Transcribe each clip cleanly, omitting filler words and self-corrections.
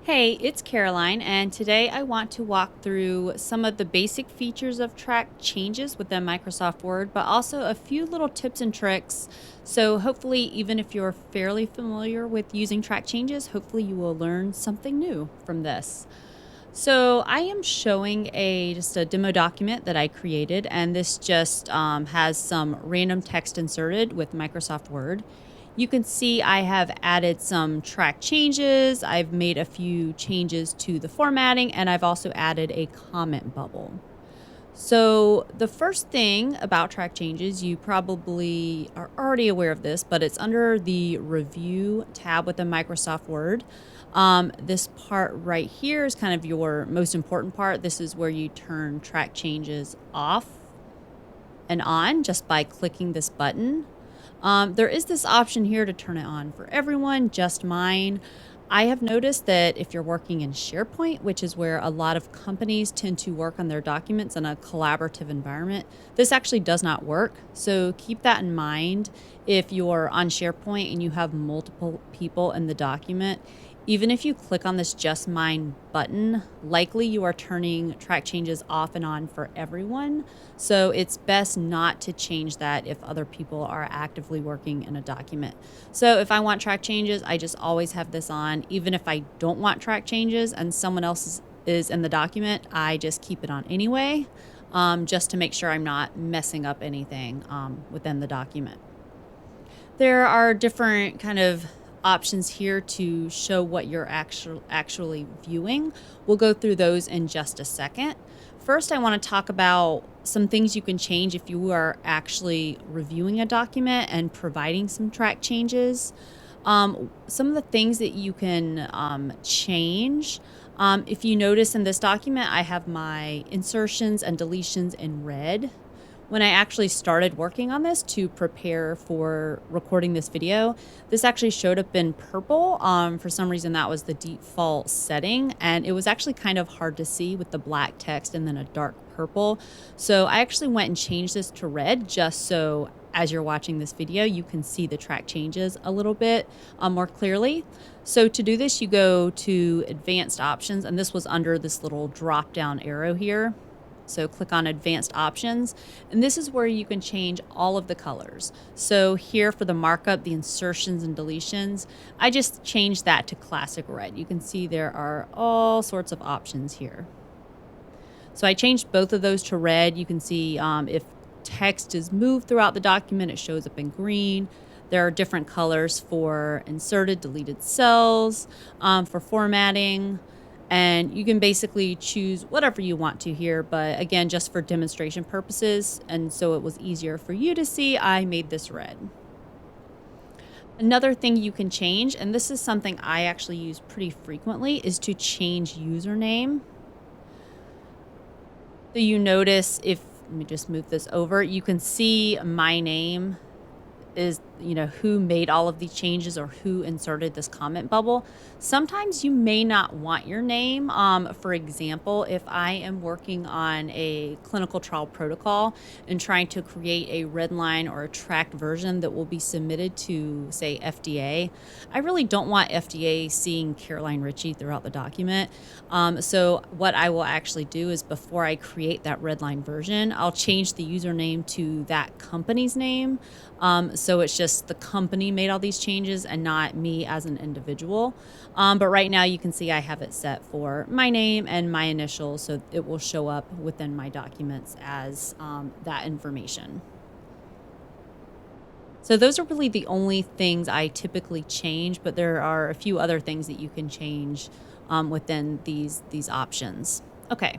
Hey, it's Caroline, and today I want to walk through some of the basic features of track changes within Microsoft Word, but also a few little tips and tricks. So, hopefully, even if you're fairly familiar with using track changes, hopefully you will learn something new from this. So, I am showing just a demo document that I created, and this just has some random text inserted with Microsoft Word. You can see I have added some track changes. I've made a few changes to the formatting, and I've also added a comment bubble. So, the first thing about track changes, you probably are already aware of this, but it's under the Review tab within Microsoft Word. This part right here is kind of your most important part. This is where you turn track changes off and on just by clicking this button. There is this option here to turn it on for everyone, just mine. I have noticed that if you're working in SharePoint, which is where a lot of companies tend to work on their documents in a collaborative environment, this actually does not work. So keep that in mind if you're on SharePoint and you have multiple people in the document. Even if you click on this Just Mine button, likely you are turning track changes off and on for everyone. So it's best not to change that if other people are actively working in a document. So if I want track changes, I just always have this on. Even if I don't want track changes and someone else is in the document, I just keep it on anyway, just to make sure I'm not messing up anything within the document. There are different kind of options here to show what you're actually viewing. We'll go through those in just a second. First, I want to talk about some things you can change if you are actually reviewing a document and providing some track changes. Some of the things that you can change. If you notice in this document, I have my insertions and deletions in red. When I actually started working on this to prepare for recording this video, this actually showed up in purple. For some reason, that was the default setting, and it was actually kind of hard to see with the black text and then a dark purple. So I actually went and changed this to red just so as you're watching this video, you can see the track changes a little bit more clearly. So to do this, you go to Advanced Options, and this was under this little drop-down arrow here. So click on Advanced Options, and this is where you can change all of the colors. So here for the markup, the insertions and deletions, I just changed that to classic red. You can see there are all sorts of options here. So I changed both of those to red. You can see if text is moved throughout the document, it shows up in green. There are different colors for inserted, deleted cells, for formatting. And you can basically choose whatever you want to here, but again, just for demonstration purposes, and so it was easier for you to see, I made this red. Another thing you can change, and this is something I actually use pretty frequently, is to change username. So you notice let me just move this over, you can see my name is, who made all of these changes or who inserted this comment bubble. Sometimes you may not want your name. For example, if I am working on a clinical trial protocol and trying to create a red line or a tracked version that will be submitted to, say, FDA, I really don't want FDA seeing Caroline Ritchie throughout the document. So what I will actually do is before I create that red line version, I'll change the username to that company's name. So it's just the company made all these changes and not me as an individual. But right now you can see I have it set for my name and my initials, so it will show up within my documents as that information. So those are really the only things I typically change, but there are a few other things that you can change within these options. Okay.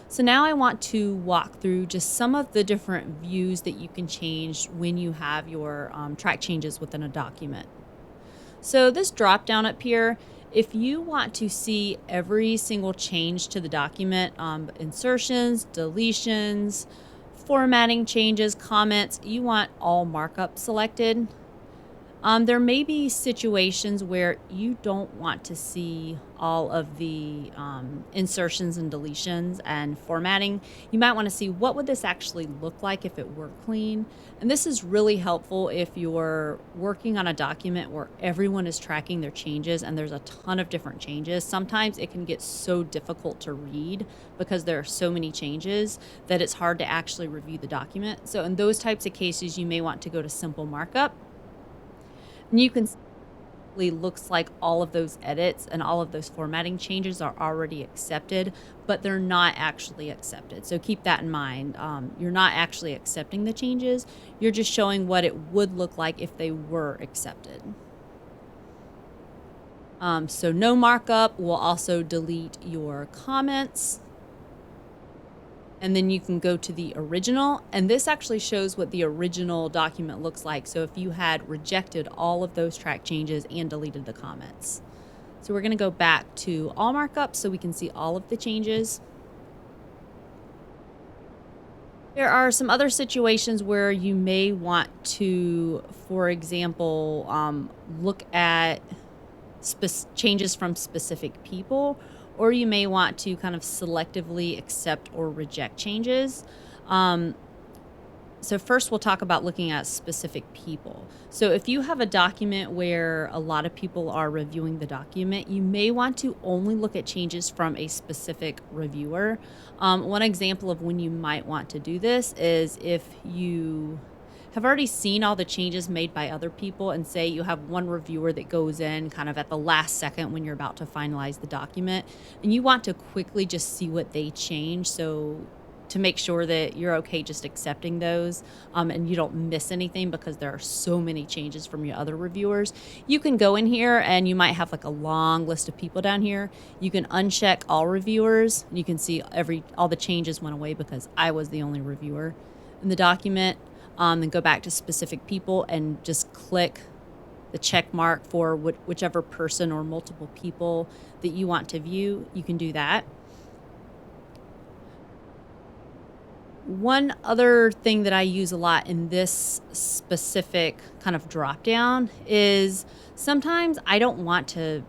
So now I want to walk through just some of the different views that you can change when you have your track changes within a document. So this drop down up here, if you want to see every single change to the document, insertions, deletions, formatting changes, comments, you want all markup selected. There may be situations where you don't want to see all of the insertions and deletions and formatting. You might want to see what would this actually look like if it were clean. And this is really helpful if you're working on a document where everyone is tracking their changes and there's a ton of different changes. Sometimes it can get so difficult to read because there are so many changes that it's hard to actually review the document. So in those types of cases, you may want to go to simple markup. And you can looks like all of those edits and all of those formatting changes are already accepted, but they're not actually accepted. So keep that in mind. You're not actually accepting the changes. You're just showing what it would look like if they were accepted. So no markup will also delete your comments. And then you can go to the original, and this actually shows what the original document looks like. So if you had rejected all of those track changes and deleted the comments. So we're going to go back to all markup so we can see all of the changes. There are some other situations where you may want to, for example, look at changes from specific people, or you may want to kind of selectively accept or reject changes. So first we'll talk about looking at specific people. So if you have a document where a lot of people are reviewing the document, you may want to only look at changes from a specific reviewer. One example of when you might want to do this is if you have already seen all the changes made by other people, and say you have one reviewer that goes in kind of at the last second when you're about to finalize the document, and you want to quickly just see what they change, so to make sure that you're okay just accepting those, and you don't miss anything because there are so many changes from your other reviewers, you can go in here and you might have like a long list of people down here. You can uncheck all reviewers, and you can see all the changes went away because I was the only reviewer in the document. Then go back to specific people and just click the check mark for whichever person or multiple people that you want to view. You can do that. One other thing that I use a lot in this specific kind of drop down is sometimes I don't want to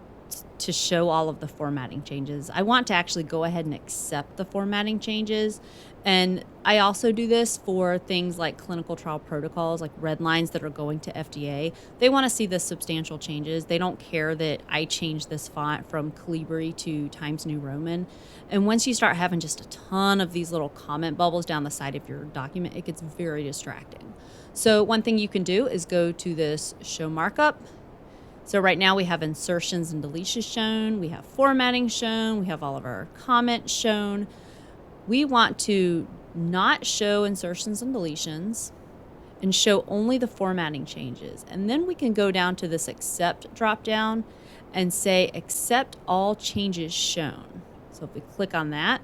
show all of the formatting changes. I want to actually go ahead and accept the formatting changes. And I also do this for things like clinical trial protocols, like red lines that are going to FDA. They want to see the substantial changes. They don't care that I changed this font from Calibri to Times New Roman. And once you start having just a ton of these little comment bubbles down the side of your document, it gets very distracting. So one thing you can do is go to this show markup. So right now we have insertions and deletions shown, we have formatting shown, we have all of our comments shown. We want to not show insertions and deletions and show only the formatting changes. And then we can go down to this accept drop down and say accept all changes shown. So if we click on that,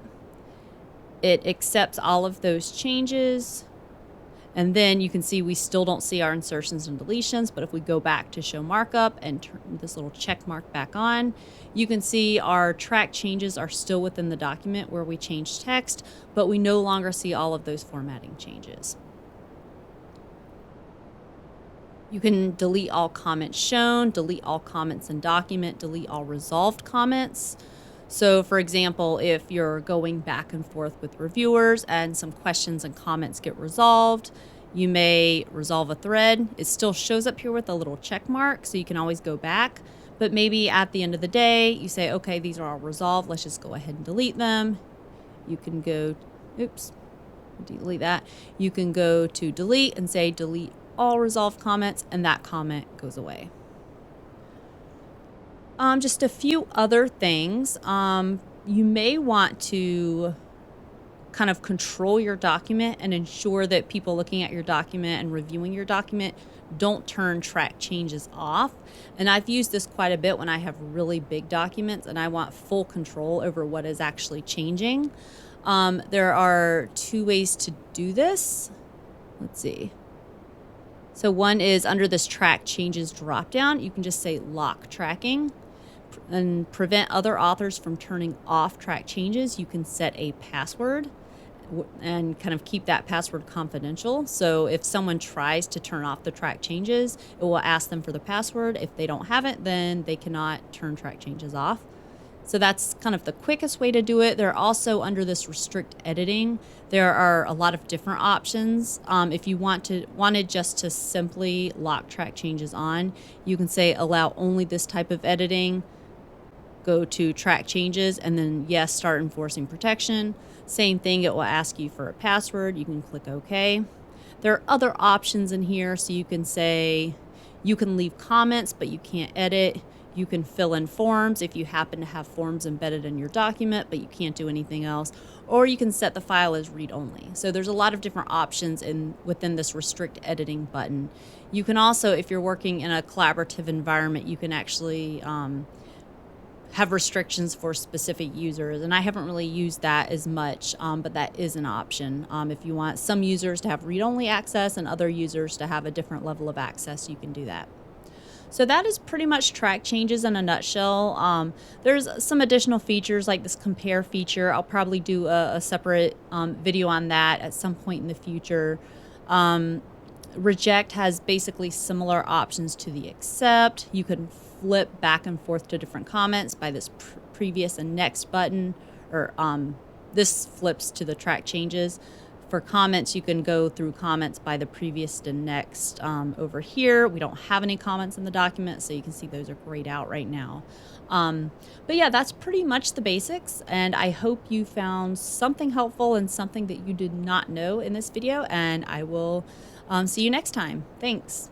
it accepts all of those changes. And then you can see we still don't see our insertions and deletions, but if we go back to show markup and turn this little check mark back on, you can see our track changes are still within the document where we changed text, but we no longer see all of those formatting changes. You can delete all comments shown, delete all comments in document, delete all resolved comments. So for example, if you're going back and forth with reviewers and some questions and comments get resolved, you may resolve a thread. It still shows up here with a little check mark, so you can always go back. But maybe at the end of the day, you say, okay, these are all resolved. Let's just go ahead and delete them. You can go, delete that. You can go to delete and say delete all resolved comments, and that comment goes away. Just a few other things. You may want to kind of control your document and ensure that people looking at your document and reviewing your document don't turn track changes off. And I've used this quite a bit when I have really big documents and I want full control over what is actually changing. There are two ways to do this. Let's see. So one is under this track changes dropdown, you can just say lock tracking. And prevent other authors from turning off track changes, you can set a password. and kind of keep that password confidential. So if someone tries to turn off the track changes, it will ask them for the password. If they don't have it, then they cannot turn track changes off. So that's kind of the quickest way to do it. They're also under this restrict editing. There are a lot of different options. If you wanted just to simply lock track changes on, you can say allow only this type of editing, go to track changes, and then yes, start enforcing protection. Same thing, it will ask you for a password. You can click OK. There are other options in here. So you can say you can leave comments, but you can't edit. You can fill in forms if you happen to have forms embedded in your document, but you can't do anything else. Or you can set the file as read-only. So there's a lot of different options within this restrict editing button. You can also, if you're working in a collaborative environment, you can actually have restrictions for specific users. And I haven't really used that as much, but that is an option. If you want some users to have read-only access and other users to have a different level of access, you can do that. So that is pretty much track changes in a nutshell. There's some additional features like this compare feature. I'll probably do a separate video on that at some point in the future. Reject has basically similar options to the accept. You can flip back and forth to different comments by this previous and next button, or this flips to the track changes. For comments, you can go through comments by the previous to next. Over here, we don't have any comments in the document, so you can see those are grayed out right now. But yeah, that's pretty much the basics, and I hope you found something helpful and something that you did not know in this video, and I will see you next time. Thanks.